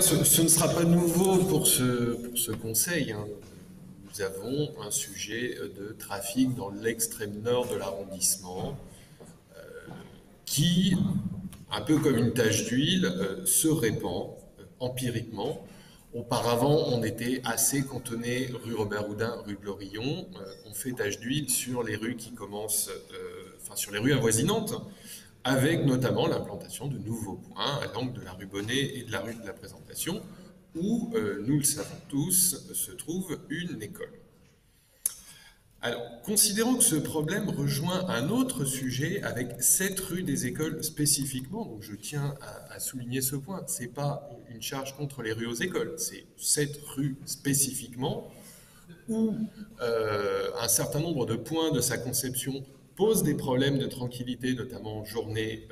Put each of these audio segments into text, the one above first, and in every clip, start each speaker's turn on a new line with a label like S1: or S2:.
S1: Ce ne sera pas nouveau pour ce conseil, hein. Nous avons un sujet de trafic dans l'extrême nord de l'arrondissement qui, un peu comme une tache d'huile, se répand empiriquement. Auparavant, on était assez cantonné rue Robert Houdin, rue de l'Orillon. On fait tache d'huile sur les rues qui commencent, sur les rues avoisinantes, avec notamment l'implantation de nouveaux points à l'angle de la rue Bonnet et de la rue de la Présentation, où, nous le savons tous, se trouve une école. Alors, considérons que ce problème rejoint un autre sujet avec cette rue des écoles spécifiquement, donc je tiens à souligner ce point, ce n'est pas une charge contre les rues aux écoles, c'est cette rue spécifiquement où un certain nombre de points de sa conception posent des problèmes de tranquillité, notamment en journée,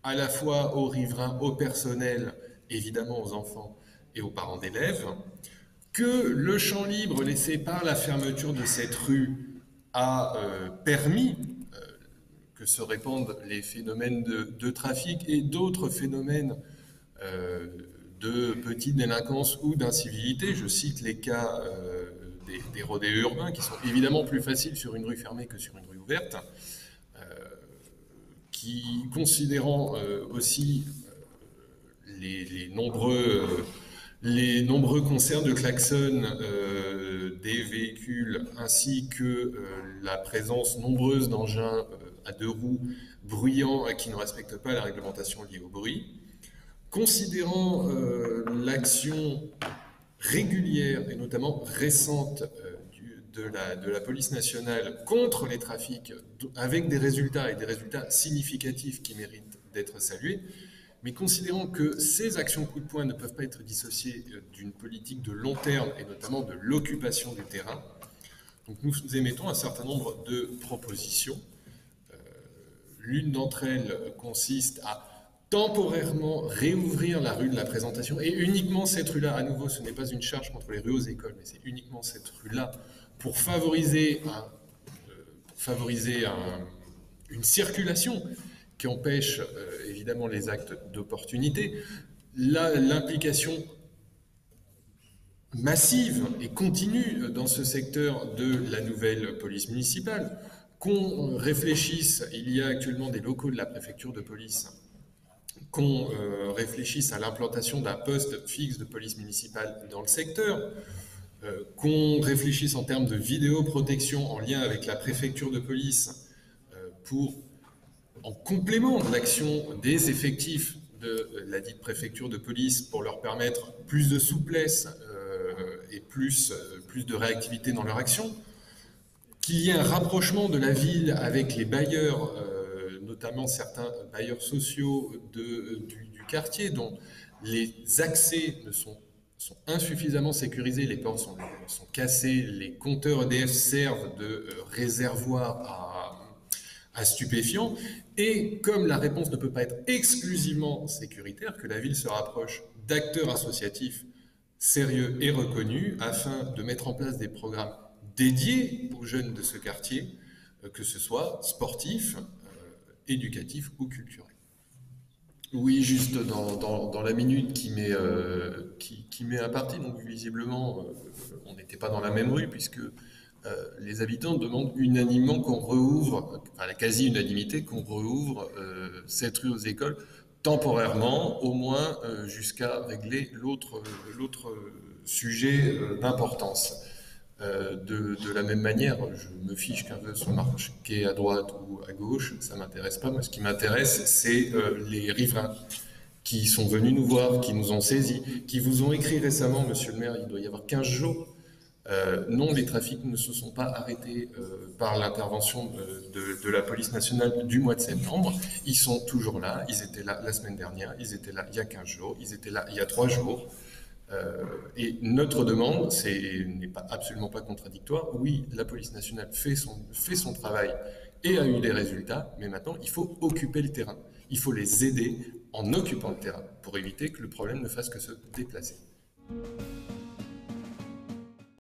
S1: à la fois aux riverains, au personnel, évidemment aux enfants et aux parents d'élèves, que le champ libre laissé par la fermeture de cette rue a permis que se répandent les phénomènes de trafic et d'autres phénomènes de petite délinquance ou d'incivilité. Je cite les cas des rodéos urbains qui sont évidemment plus faciles sur une rue fermée que sur une rue ouverte, qui, considérant aussi les nombreux concerts de klaxons des véhicules ainsi que la présence nombreuse d'engins à deux roues bruyants qui ne respectent pas la réglementation liée au bruit, considérant l'action régulière et notamment récente de la police nationale contre les trafics avec des résultats et des résultats significatifs qui méritent d'être salués, mais considérant que ces actions coup de poing ne peuvent pas être dissociées d'une politique de long terme et notamment de l'occupation du terrain, donc nous émettons un certain nombre de propositions. L'une d'entre elles consiste à temporairement réouvrir la rue de la Présentation, et uniquement cette rue-là, à nouveau, ce n'est pas une charge contre les rues aux écoles, mais c'est uniquement cette rue-là, pour favoriser une circulation qui empêche évidemment les actes d'opportunité, l'implication massive et continue dans ce secteur de la nouvelle police municipale, qu'on réfléchisse, il y a actuellement des locaux de la préfecture de police, qu'on réfléchisse à l'implantation d'un poste fixe de police municipale dans le secteur, qu'on réfléchisse en termes de vidéoprotection en lien avec la préfecture de police pour, en complément de l'action des effectifs de la dite préfecture de police, pour leur permettre plus de souplesse et plus de réactivité dans leur action, qu'il y ait un rapprochement de la ville avec les bailleurs, notamment certains bailleurs sociaux du quartier, dont les accès sont insuffisamment sécurisés, les portes sont cassées, les compteurs EDF servent de réservoir à stupéfiants, et comme la réponse ne peut pas être exclusivement sécuritaire, que la ville se rapproche d'acteurs associatifs sérieux et reconnus afin de mettre en place des programmes dédiés aux jeunes de ce quartier, que ce soit sportifs, éducatifs ou culturels. Oui, juste dans la minute qui m'est impartie, donc visiblement on n'était pas dans la même rue puisque les habitants demandent unanimement qu'on rouvre, enfin la quasi-unanimité, qu'on rouvre cette rue aux écoles temporairement, au moins jusqu'à régler l'autre sujet d'importance. De la même manière, je me fiche qu'un peu soit marqué à droite ou à gauche, ça ne m'intéresse pas. Moi, ce qui m'intéresse, c'est les riverains qui sont venus nous voir, qui nous ont saisis, qui vous ont écrit récemment, monsieur le maire, il doit y avoir 15 jours. Non, les trafics ne se sont pas arrêtés par l'intervention de la police nationale du mois de septembre. Ils sont toujours là, ils étaient là la semaine dernière, ils étaient là il y a 15 jours, ils étaient là il y a 3 jours. Et notre demande n'est absolument pas contradictoire. Oui, la police nationale fait son travail et a eu des résultats, mais maintenant il faut occuper le terrain. Il faut les aider en occupant le terrain pour éviter que le problème ne fasse que se déplacer.